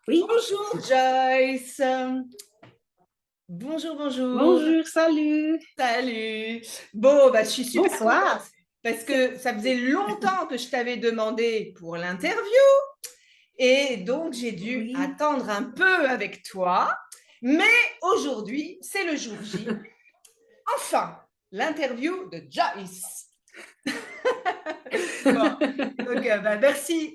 Oui, Bonjour Joyce. Bonjour, bonjour. bonjour, salut, Salut. Bon, je suis super contente bonsoir. parce que ça faisait longtemps que je t'avais demandé pour l'interview et donc j'ai dû Oui, attendre un peu avec toi. Mais aujourd'hui, c'est le jour J. Enfin, l'interview de Joyce. Bon, donc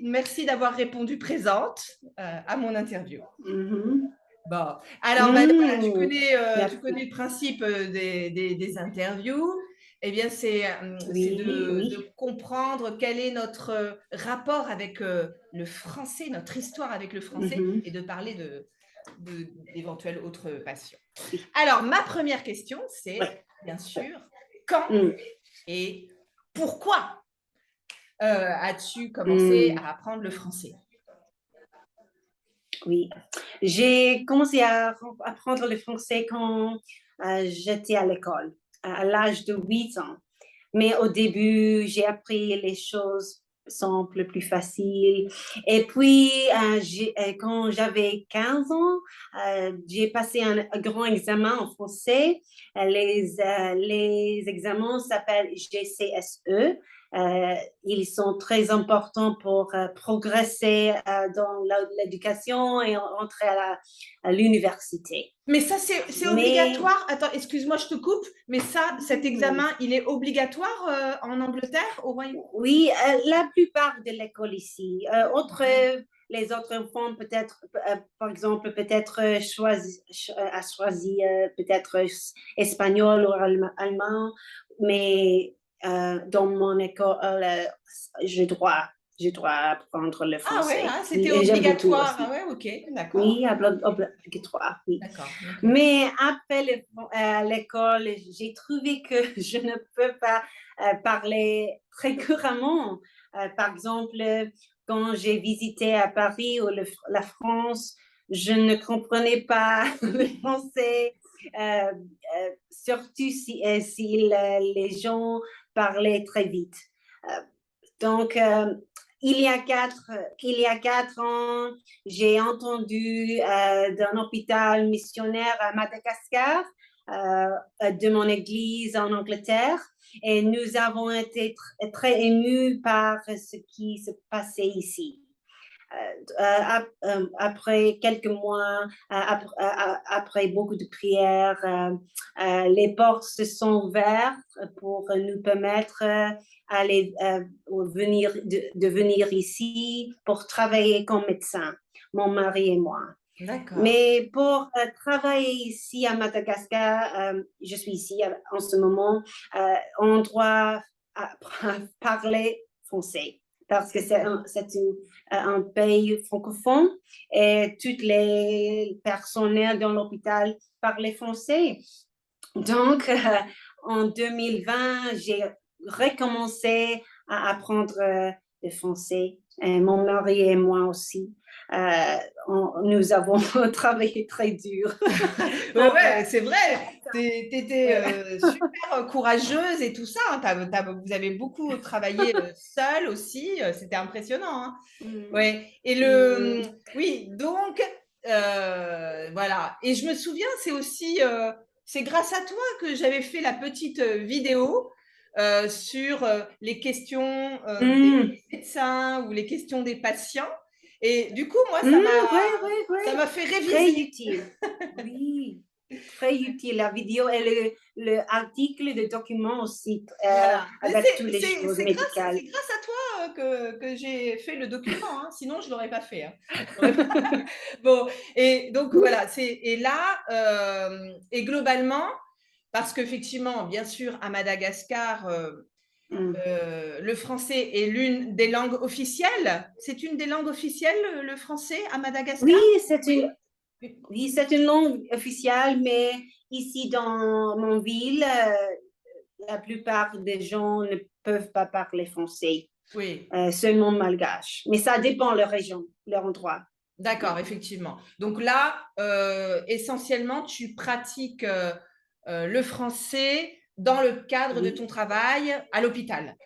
merci d'avoir répondu présente à mon interview. Mhm. Bon, alors voilà, Mm, tu merci. connais le principe des interviews. Eh bien, c'est Oui, de oui. comprendre quel est notre rapport avec le français, notre histoire avec le français Mhm. et de parler d'éventuelles autres passions. Oui, Alors, ma première question, oui, c'est bien sûr, quand mm, et pourquoi as-tu commencé mm, à apprendre le français? oui. J'ai commencé à apprendre le français quand j'étais à l'école, à l'âge de 8 ans. Mais au début, j'ai appris les choses simples, plus faciles. Et puis, quand j'avais 15 ans, j'ai passé un grand examen en français. Les examens s'appellent GCSE. Euh, Ils sont très importants pour progresser dans l'éducation et entrer à l'université. Mais ça, c'est Mais obligatoire. Attends, excuse-moi, je te coupe, mais ça, cet examen, il est obligatoire en Angleterre, au Royaume? oui, la plupart de l'école ici. Les autres enfants, peut-être, par exemple, peut-être a choisi peut-être espagnol ou allemand, mais dans mon école, je dois apprendre le Ah ouais, français. hein, c'était Oui, et j'aime beaucoup obligatoire. Ah aussi. ouais, ok, d'accord. Oui, obligatoire, oui. D'accord, ok. Mais après l'école, j'ai trouvé que je ne peux pas parler très couramment. Par exemple, quand j'ai visité à Paris ou la France, je ne comprenais pas le français, surtout si les gens parlaient très vite. Euh, donc, il y a 4 ans, j'ai entendu d'un hôpital missionnaire à Madagascar, de mon église en Angleterre, et nous avons été très émus par ce qui se passait ici. Après quelques mois, après beaucoup de prières, les portes se sont ouvertes pour nous permettre aller, de venir ici pour travailler comme médecin, mon mari et moi. D'accord. Mais pour travailler ici à Madagascar, je suis ici en ce moment, on doit parler français parce que un pays francophone et toutes les personnels dans l'hôpital parlent français. Donc, en 2020, j'ai recommencé à apprendre le français. Et mon mari et moi aussi. Euh, nous avons travaillé très dur Ouais, pour... ouais, c'est vrai. Tu étais ouais. super courageuse et tout ça, hein. Vous avez beaucoup travaillé seule aussi. C'était impressionnant, hein. Mm, Ouais. Et mm, oui, donc, voilà. Et je me souviens, c'est grâce à toi que j'avais fait la petite vidéo sur les questions des mm, médecins ou les questions des patients. Et du coup, moi, ouais, ouais, ça ouais. m'a fait Très réviser. utile. Oui, très utile. La vidéo et le article de document aussi, Voilà. Mais avec toutes les choses c'est médicales. grâce à toi que j'ai fait le document, hein. Sinon, je ne l'aurais pas fait, hein. Bon, et donc voilà, et là, et globalement, parce qu'effectivement, bien sûr, à Madagascar, Mm. le français est l'une des langues officielles. C'est une des langues officielles, le français à Oui, Madagascar? Oui. oui, c'est une langue officielle, mais ici dans mon ville, la plupart des gens ne peuvent pas parler français, Oui. seulement malgache. Mais ça dépend de leur région, leur endroit. D'accord, effectivement. Donc là, essentiellement, tu pratiques le français dans le cadre de ton Oui, travail à l'hôpital.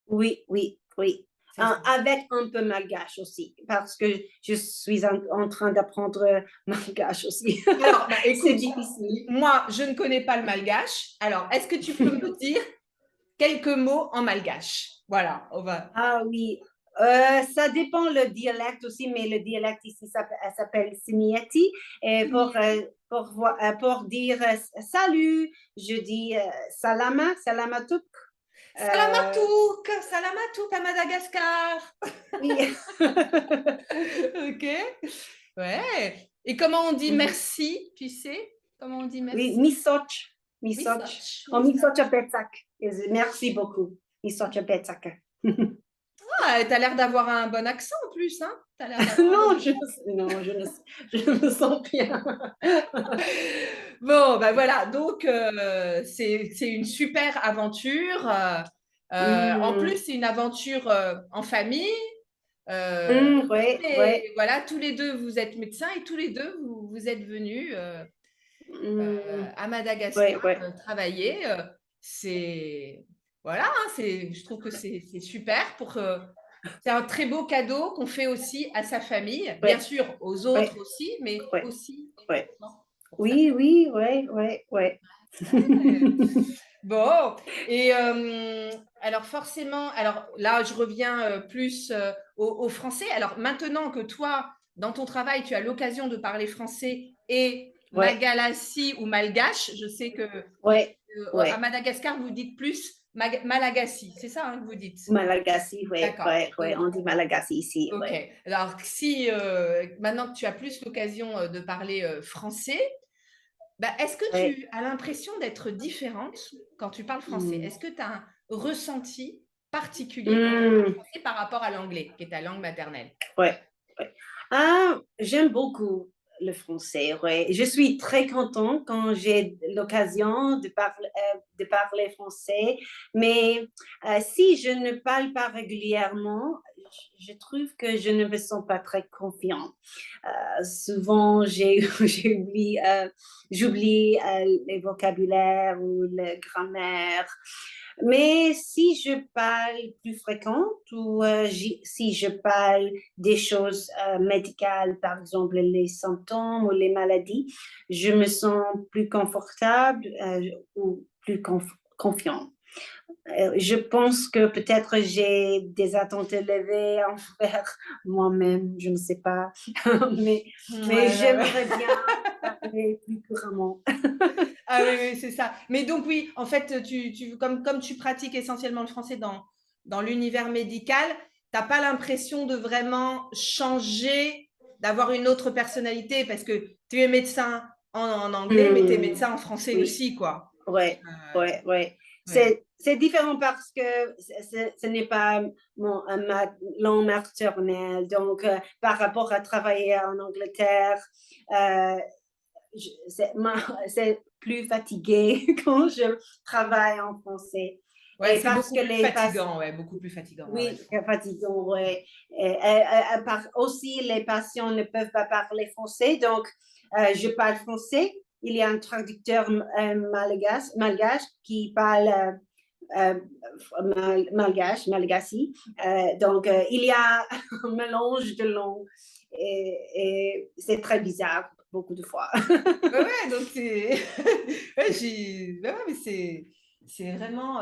oui, oui, oui. c'est ça. Avec un peu malgache aussi, parce que je suis en train d'apprendre malgache aussi. Alors, bah, C'est écoute, difficile. moi, je ne connais pas le malgache. Alors, est-ce que tu peux me dire quelques mots en malgache? Voilà, on va. Ah oui, ça dépend le dialecte aussi, mais le dialecte ici s'appelle Simieti. Et pour dire salut, je dis salamatuk. Euh, Salamatuk à Madagascar. oui. Ok, ouais. Et comment on dit Mhm. merci, tu sais? Comment on dit Oui, merci? misoch, misoch. Misoch, Oh, misoch. misoch Petsak. Merci beaucoup. Misoch Petsak. Ah, tu as l'air d'avoir un bon accent en plus, hein? Tu l'air d'avoir un bon Non, accent. non, je me sens bien. Bon, ben voilà, donc c'est une super aventure. En plus, Mm, c'est une aventure en famille. ouais, Et ouais. voilà, tous les deux, vous êtes médecins et tous les deux, vous êtes venus Mm, à ouais, Madagascar ouais. travailler. C'est voilà, hein, je trouve que c'est super c'est un très beau cadeau qu'on fait aussi à sa famille, bien Ouais, sûr aux autres ouais, aussi, mais ouais, aussi ouais. pour sa Oui, oui, ouais, ouais, ouais. famille. Bon, et alors forcément, alors là, je reviens plus au français. Alors maintenant que toi, dans ton travail, tu as l'occasion de parler français et Ouais, Malagasy ou malgache, je sais que ouais, à ouais. Madagascar, vous dites plus Malagasy, c'est ça hein, que vous dites? Malagasy, ouais, D'accord. ouais, ouais. On dit Malagasy ici, Ok. ouais. Alors, si maintenant que tu as plus l'occasion de parler français, bah, est-ce que Ouais. tu as l'impression d'être différente quand tu parles français? Mm. Est-ce que tu as un ressenti particulier quand tu parles Mm, français par rapport à l'anglais, qui est ta langue maternelle? ouais, ouais. Ah, j'aime beaucoup le français, ouais. Je suis très contente quand j'ai l'occasion de parler français, mais si je ne parle pas régulièrement, je trouve que je ne me sens pas très confiante. Souvent, j'oublie les vocabulaires ou la grammaire. Mais si je parle plus fréquente ou si je parle des choses médicales, par exemple les symptômes ou les maladies, je me sens plus confortable ou plus confiante. Je pense que peut-être j'ai des attentes élevées envers moi-même, je ne sais pas, mais, Ouais, mais ouais, ouais. j'aimerais bien parler plus couramment. Ah oui, oui, c'est ça. Mais donc oui, en fait, comme tu pratiques essentiellement le français dans l'univers médical, tu n'as pas l'impression de vraiment changer, d'avoir une autre personnalité parce que tu es médecin en anglais, mais tu es Hmm, médecin en français oui. aussi, quoi. Ouais, Euh, ouais, ouais. ouais. C'est différent parce que ce n'est pas ma langue maternelle. Donc, par rapport à travailler en Angleterre, euh, c'est plus fatigué quand je travaille en français. Ouais, Et c'est parce beaucoup que plus fatigant, ouais, beaucoup plus fatigant. Ouais, ouais. oui, c'est fatigant, ouais. Aussi, les patients ne peuvent pas parler français, donc je parle français. Il y a un traducteur malgache qui parle malgache, malagasy. Donc, il y a un mélange de langues et c'est très bizarre beaucoup de fois. Ouais, ouais, donc c'est. Ouais, ouais, mais c'est vraiment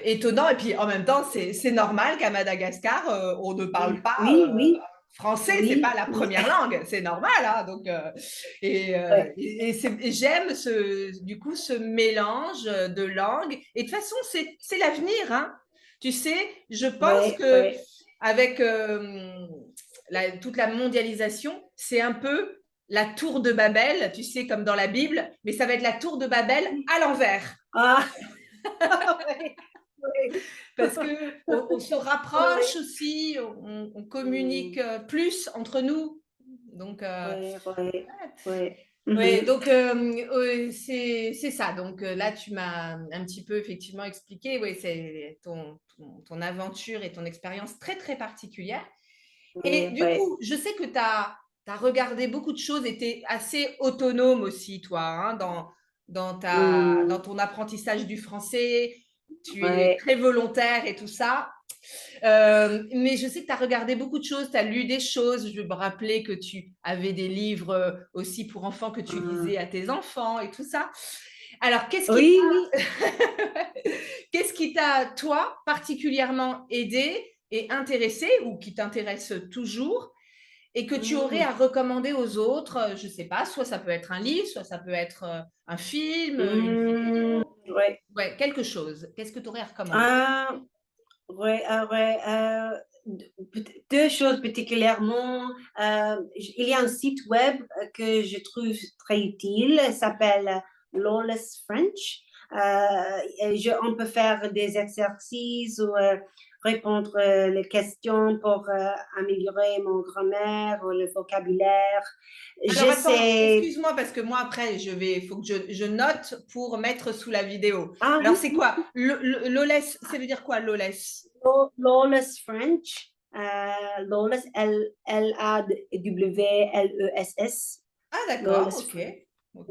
étonnant. Et puis en même temps, c'est normal qu'à Madagascar, on ne parle pas Oui, oui, français, c'est pas oui, la oui. première langue, c'est normal. Hein, donc, Ouais, et j'aime du coup ce mélange de langues. Et de toute façon, c'est l'avenir. Hein. Tu sais, je pense ouais, que ouais. avec toute la mondialisation, c'est un peu la tour de Babel, tu sais, comme dans la Bible, mais ça va être la tour de Babel à l'envers. Ah, ouais, ouais. Parce que on se rapproche Ouais, aussi, on communique mm, plus entre nous. Donc, ouais, ouais, ouais. ouais, Mhm. donc c'est ça. Donc là, tu m'as un petit peu effectivement expliqué, oui, c'est ton aventure et ton expérience très, très particulière. Et Ouais, du ouais. coup, je sais que tu as regardé beaucoup de choses et tu es assez autonome aussi, toi, hein, dans Mm, ton apprentissage du français. Tu es ouais. très volontaire et tout ça. Mais je sais que tu as regardé beaucoup de choses, tu as lu des choses. Je me rappelais que tu avais des livres aussi pour enfants que tu lisais à tes enfants et tout ça. Alors, Oui, oui. qu'est-ce qui t'a, toi, particulièrement aidé et intéressé ou qui t'intéresse toujours et que tu aurais à recommander aux autres? Je ne sais pas, soit ça peut être un livre, soit ça peut être un film, une vidéo. Ouais. Ouais, quelque chose. Qu'est-ce que tu aurais à recommander? Ah, ouais, ouais, deux choses particulièrement. Il y a un site web que je trouve très utile, il s'appelle Lawless French. On peut faire des exercices ou répondre les questions pour améliorer mon grammaire ou le vocabulaire. Alors attends, J'essaie. excuse-moi parce que moi après, faut que je note pour mettre sous la vidéo. Ah Alors oui, c'est quoi? Lawless, ça veut dire quoi, lawless? Lawless French. Lawless, Lawless. Ah d'accord, Lawless ok. French. Ok.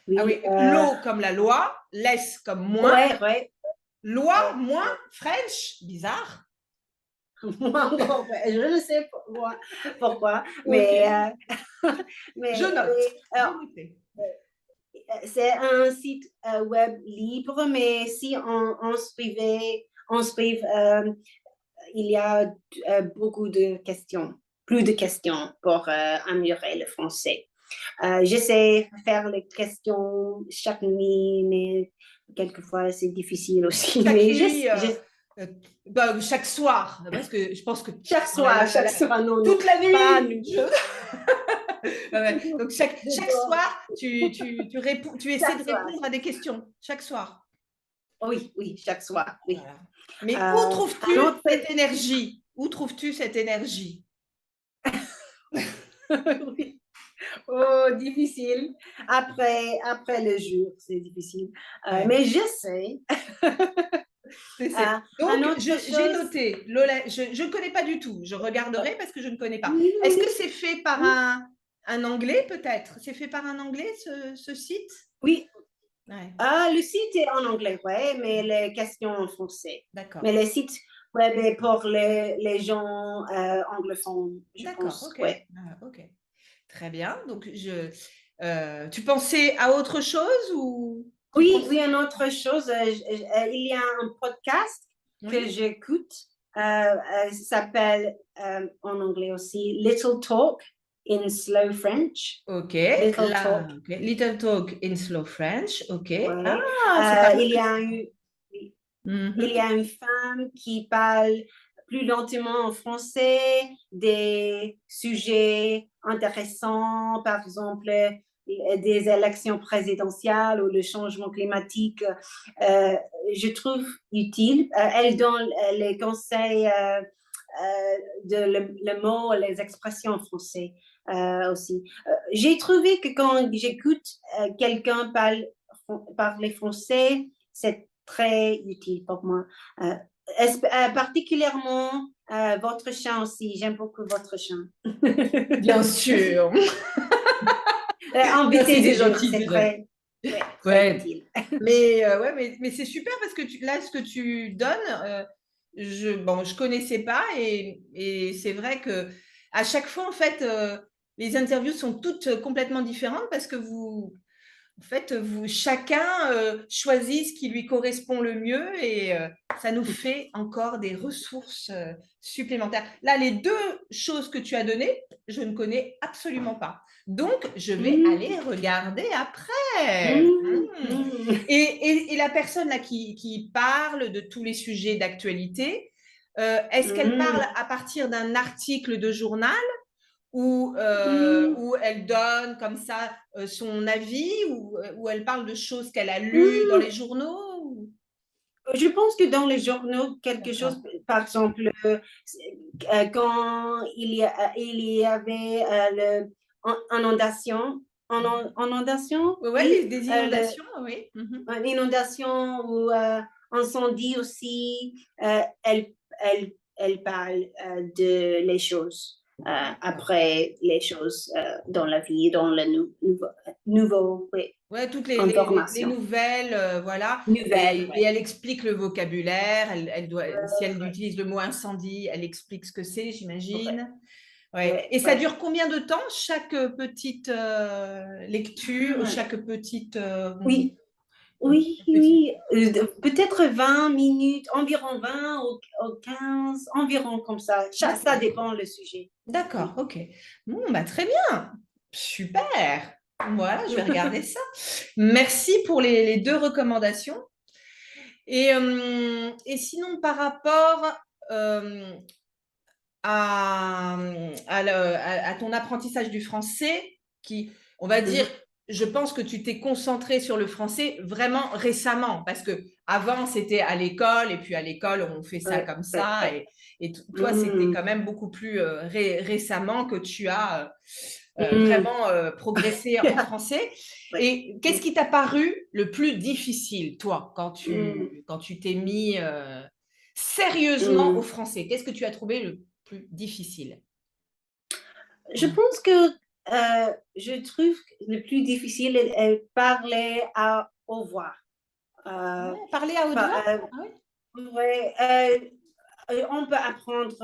Oui, Ah oui, oui, law comme la loi, less comme moins, ouais, ouais, loi, ouais, moins, ouais. French, bizarre. Moi encore, ouais, je ne sais pourquoi, Ok, mais, je mais note, oui, j'ai alors, noté. c'est un site web libre, mais si on suivait, il y a beaucoup de questions, plus de questions pour améliorer le français. J'essaie de faire les questions chaque nuit, mais quelquefois c'est difficile aussi. Chaque Mais nuit, euh, chaque soir, parce que je pense que oh là là là chaque là, soir, non, non, toute la pas nuit. nuit. Ouais, ouais. Donc chaque soir, tu réponds, tu essaies Chaque de soir. répondre à des questions, chaque soir. Oui, oui, chaque soir, oui. Voilà. Mais où Un trouves-tu autre, cette énergie? Où trouves-tu cette énergie? oui. Oh, difficile. Après le jour, c'est difficile. Ouais. Mais je sais. Un Donc, autre j'ai chose. noté, Lola, je ne connais pas du tout. Je regarderai parce que je ne connais pas. Oui, Est-ce oui, que c'est fait par oui. un Anglais, peut-être? C'est fait par un Anglais, ce site? Oui. Ouais, Le site est en anglais, ouais, mais les questions en français. d'accord. Mais le site web est pour les gens anglophones, je D'accord, pense, ok. ouais. Ah, ok. Très bien. Donc, tu pensais à autre chose ou tu Oui, oui, penses... une autre chose, il y a un podcast que Oui. j'écoute, ça s'appelle en anglais aussi Little Talk in Slow French. Ok, Little là, Talk, ok. Little Talk in Slow French, ok. ouais. Ah, c'est pas mal. Il y a il y Mhm. a une femme qui parle plus lentement en français des sujets intéressants, par exemple des élections présidentielles ou le changement climatique. Euh, je trouve utile. Elle donne les conseils le mot, les expressions en français aussi. J'ai trouvé que quand j'écoute quelqu'un parler français, c'est très utile pour moi. Euh, particulièrement votre chant aussi. J'aime beaucoup votre chant. Bien sûr. Bien, Invité c'est du jour, gentil, c'est c'est gentil. très, ouais, très Ouais, utile. mais c'est super parce que là, ce que tu donnes, bon, je connaissais pas et c'est vrai que à chaque fois, en fait, les interviews sont toutes complètement différentes parce que en fait, chacun choisit ce qui lui correspond le mieux et ça nous fait encore des ressources supplémentaires. Là, les deux choses que tu as données, je ne connais absolument pas. Donc, je vais Mmh, aller regarder après. mmh, mmh, Et la personne là qui parle de tous les sujets d'actualité, est-ce qu'elle parle mmh, à partir d'un article de journal mmh, où elle donne comme ça son avis, ou elle parle de choses qu'elle a lues dans les mmh. journaux? Je pense que dans les journaux, quelque chose, D'accord. par exemple, quand il y avait inondation, inondation, Ouais, oui, des inondations, oui. une inondation ou incendie aussi, elle parle de les choses, D'accord. après les choses dans la vie, dans le nouveau, oui. Ouais, toutes les informations. nouvelles, voilà. Nouvelles, Et ouais. elle explique le vocabulaire. Elle doit, si elle utilise le mot incendie, elle explique ce que c'est, Ouais, j'imagine. Ouais. ouais, Et ça ouais. dure combien de temps, chaque petite lecture, Ah, chaque petite, oui, oui, petit... oui. Peut-être 20 minutes, environ 20 ou 15, environ comme ça. Ça D'accord. dépend le sujet. D'accord, Oui. ok. Bon, bah, très bien. Super. Voilà, je vais regarder ça. Merci pour les deux recommandations. Et sinon, par rapport euh, à ton apprentissage du français, qui, on va dire, Mhm. je pense que tu t'es concentré sur le français vraiment récemment, parce que avant c'était à l'école, et puis à l'école on fait ça Ouais, comme ouais, ça, ouais. et toi c'était Mhm. quand même beaucoup plus récemment que tu as Mhm. vraiment progressé en français. Ouais. Et qu'est-ce qui t'a paru le plus difficile, toi, Mhm. quand tu t'es mis sérieusement au Mhm. français? Qu'est-ce que tu as trouvé le plus difficile? Je pense que je trouve que le plus difficile est parler à au revoir. Euh, Ouais, parler à haute voix? Ah oui? ouais, on peut apprendre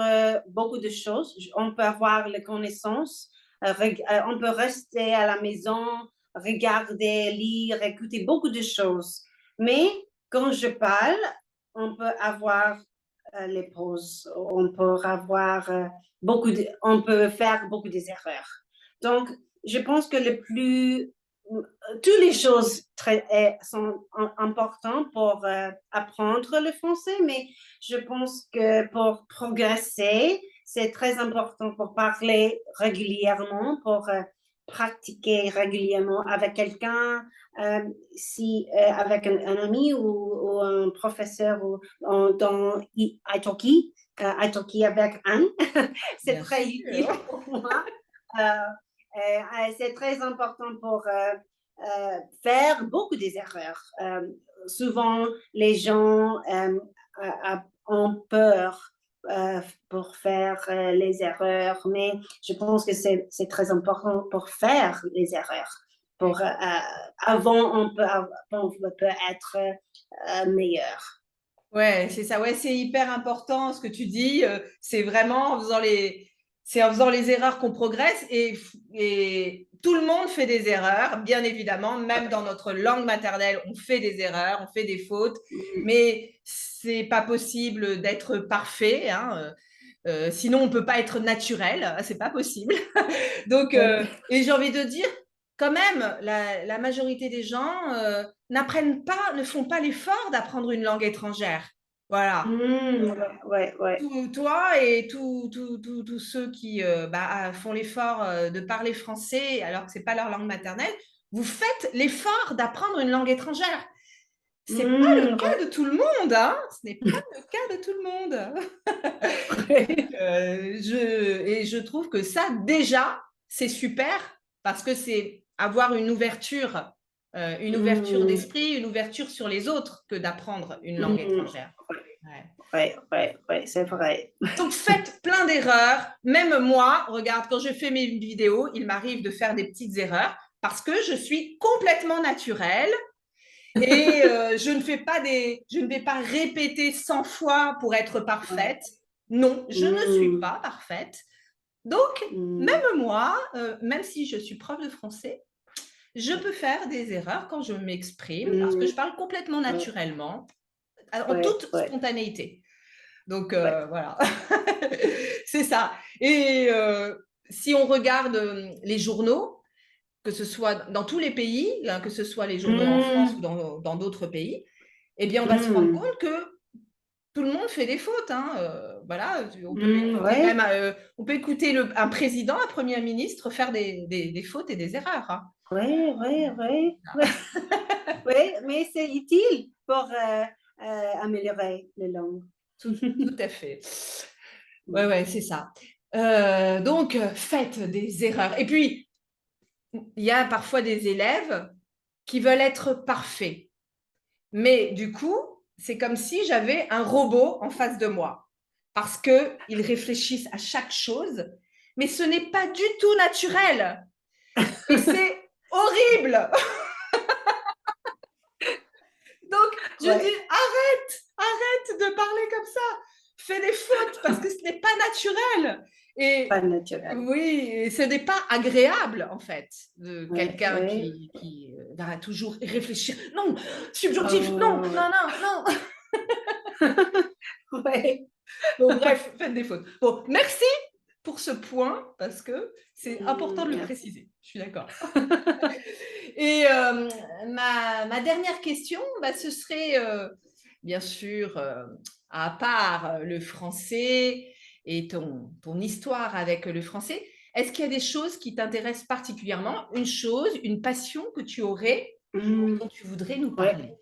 beaucoup de choses. On peut avoir les connaissances. On peut rester à la maison, regarder, lire, écouter beaucoup de choses. Mais quand je parle, on peut avoir les pauses. On peut avoir on peut faire beaucoup d'erreurs. Donc, je pense que le plus toutes les choses sont importantes pour apprendre le français, mais je pense que pour progresser, c'est très important pour parler régulièrement, pour pratiquer régulièrement avec quelqu'un, si avec un ami ou un professeur ou dans Italki, Italki avec Anne, c'est Bien très utile sûr. pour moi. C'est très important pour faire beaucoup d'erreurs. Souvent, les gens ont peur pour faire les erreurs, mais je pense que c'est très important pour faire les erreurs. Pour, avant, on peut être meilleur. Ouais, c'est ça. Ouais, c'est hyper important ce que tu dis. C'est vraiment c'est en faisant les erreurs qu'on progresse et tout le monde fait des erreurs, bien évidemment. Même dans notre langue maternelle, on fait des erreurs, on fait des fautes, mais c'est pas possible d'être parfait, hein. Sinon, on peut pas être naturel. C'est pas possible. Donc, et j'ai envie de dire, quand même, la majorité des gens n'apprennent pas, ne font pas l'effort d'apprendre une langue étrangère. Voilà. Ouais, ouais. Toi et tous ceux qui font l'effort de parler français alors que c'est pas leur langue maternelle, vous faites l'effort d'apprendre une langue étrangère. C'est pas le Ouais. cas de tout le monde, hein. Ce n'est pas le cas de tout le monde. Et je trouve que ça, déjà, c'est super parce que c'est avoir une ouverture Mm, d'esprit, une ouverture sur les autres que d'apprendre une langue mm, étrangère. Ouais. ouais, ouais, ouais, c'est vrai. Donc, faites plein d'erreurs. Même moi, regarde, quand je fais mes vidéos, il m'arrive de faire des petites erreurs parce que je suis complètement naturelle et je ne vais pas répéter 100 fois pour être Ouais. parfaite. Non, je ne suis Mm, pas parfaite. Donc, même mm, moi, même si je suis prof de français, je peux faire des erreurs quand je m'exprime parce que mm, je parle complètement ouais, naturellement, en ouais, toute ouais, spontanéité. Donc, ouais. voilà, c'est ça. Et si on regarde les journaux, que ce soit dans tous les pays, hein, que ce soit les journaux en France ou Mm, dans d'autres pays, eh bien, on va se rendre mm, compte que tout le monde fait des fautes, hein. Voilà, on peut écouter ouais, même on peut écouter un président, un premier ministre faire des fautes et des erreurs, hein. ouais, ouais, ouais, ouais, ouais, mais c'est utile pour améliorer les langues. Tout à fait. Ouais, ouais, c'est ça. Donc, faites des erreurs. Et puis, il y a parfois des élèves qui veulent être parfaits. Mais du coup, c'est comme si j'avais un robot en face de moi. Parce qu'ils réfléchissent à chaque chose, mais ce n'est pas du tout naturel. Et c'est horrible. Donc, je Ouais. dis, arrête de parler comme ça. Fais des fautes parce que ce n'est pas naturel. Et Pas naturel. oui, et ce n'est pas agréable, en fait, de Ouais, quelqu'un ouais. qui va toujours réfléchir. Non, subjonctif, non, Oh, non, non, non. ouais. Bon, bref, faites des fautes. Bon, merci pour ce point parce que c'est important de le Merci. préciser. Je suis d'accord. Et ma dernière question, bah, ce serait bien sûr, à part le français et ton histoire avec le français, est-ce qu'il y a des choses qui t'intéressent particulièrement? Une chose, une passion que tu aurais, dont tu voudrais nous Ouais. parler?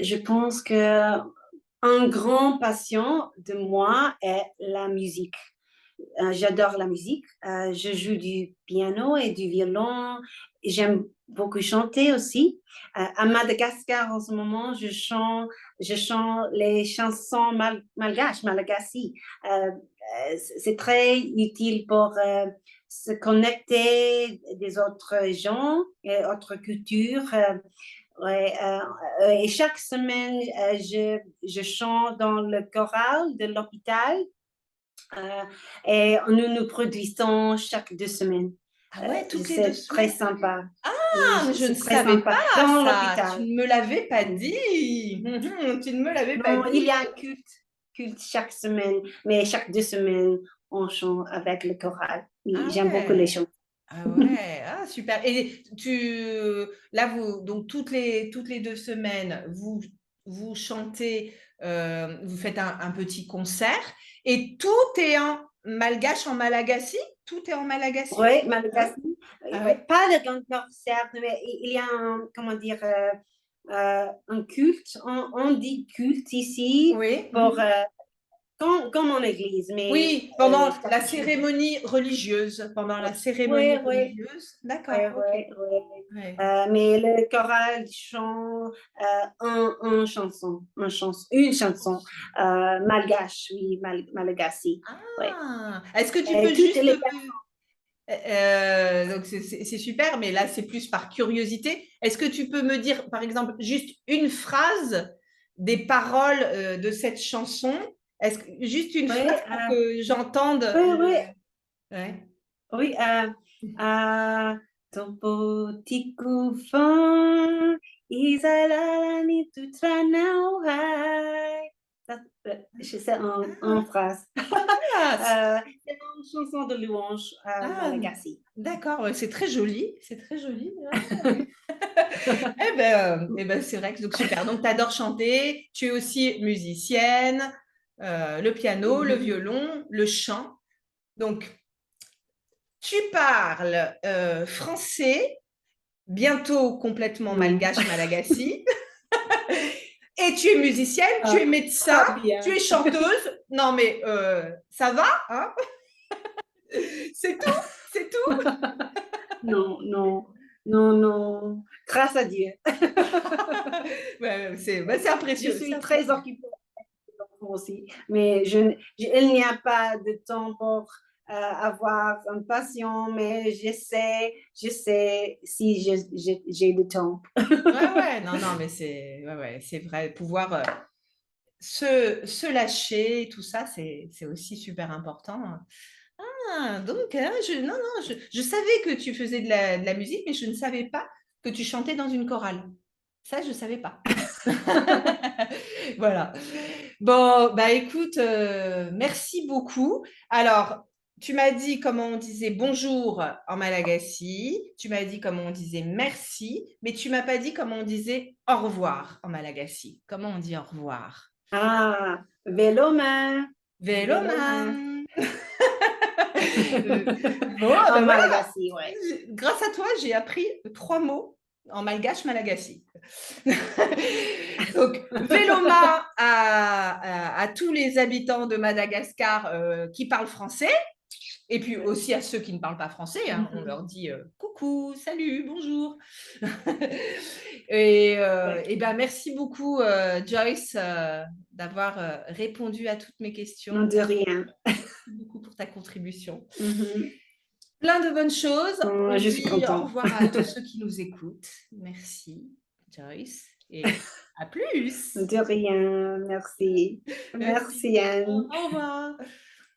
Je pense que un grand passion de moi est la musique. J'adore la musique. Je joue du piano et du violon. J'aime beaucoup chanter aussi. À Madagascar, en ce moment, je chante les chansons malgaches, malagasy. C'est très utile pour se connecter des autres gens et autres cultures. Ouais, et chaque semaine, je chante dans le choral de l'hôpital. Euh, et nous produisons chaque 2 semaines. Ah ouais, toutes les 2 C'est très semaines? sympa. Oui, Ah, mais je ne c'est très savais sympa. pas Dans ça. Tu l'hôpital. ne me l'avais pas Mm. dit. Tu ne me l'avais pas Non, il dit. y a un culte chaque semaine, mais chaque 2 semaines, on chante avec le choral. Oui, Ah j'aime beaucoup les ouais. chants. Ah ouais. Ah super. Et là, donc toutes les 2 semaines, vous chantez, vous faites un petit concert et tout est en malgache, en malagasy? Tout est en malagasy? Oui, Ah ouais? Madagascar. Ah Ouais, ouais? pas de grand concert, mais il y a un, comment dire, un culte. On dit culte ici Oui. pour, Mhm. comme en église, mais Oui, pendant la chaque jour. cérémonie religieuse. Pendant la cérémonie Oui, oui, religieuse. D'accord, oui, ok. oui, oui. Ouais. Mais le choral chante une chanson malgache, oui, malagasy. Ouais. Ah, est-ce que tu Et peux toutes juste les donc c'est super, mais là c'est plus par curiosité. Est-ce que tu peux me dire, par exemple, juste une phrase des paroles de cette chanson? Est-ce que juste une phrase oui, pour que j'entende oui, oui, ouais. oui, ton petit couvent, Isalalani tutranauhai. Ça, je sais en Ah, phrase. ah, C'est une chanson de louange ah, malagasy. d'accord, ouais, c'est très joli, c'est très joli. Ouais. Eh ben, c'est vrai que donc super. Donc tu adores chanter, tu es aussi musicienne, le piano, le Mhm. violon, le chant. Donc tu parles français, bientôt complètement Mm. malgache, malagasy, et tu es musicienne, tu Ah, es médecin, pas tu bien. es chanteuse. Non mais ça va, hein? C'est tout, c'est tout. Non, non, non, non. Grâce à Dieu. Ouais, c'est Je impressionnant, c'est suis très impressionnant. occupée aussi, mais il n'y a pas de temps pour avoir une passion, mais je sais si j'ai du temps. Ouais, ouais, non, non, mais c'est vrai, pouvoir se lâcher, tout ça, c'est aussi super important. Ah, donc, non, non, je savais que tu faisais de la musique, mais je ne savais pas que tu chantais dans une chorale. Ça, je ne savais pas. Voilà. Bon, bah écoute, merci beaucoup. Alors, tu m'as dit comment on disait bonjour en malagasy, tu m'as dit comment on disait merci, mais tu m'as pas dit comment on disait au revoir en malagasy. Comment on dit au revoir? Ah, Veloma, Veloma. Veloman. Bon, En ben voilà. Malagasy, ouais. Grâce à toi, j'ai appris 3 mots en malgache malagasy. Donc, Véloma à tous les habitants de Madagascar qui parlent français, et puis aussi à ceux qui ne parlent pas français. Hein, on leur dit coucou, salut, bonjour. Et ben, merci beaucoup, Joyce, d'avoir répondu à toutes mes questions. Non, de rien. Merci beaucoup pour ta contribution. Mhm. plein de bonnes choses. On Je suis dit contente. au revoir à tous ceux qui nous écoutent. Merci, Joyce. Et à plus. De rien, merci. Merci, Anne. Au revoir.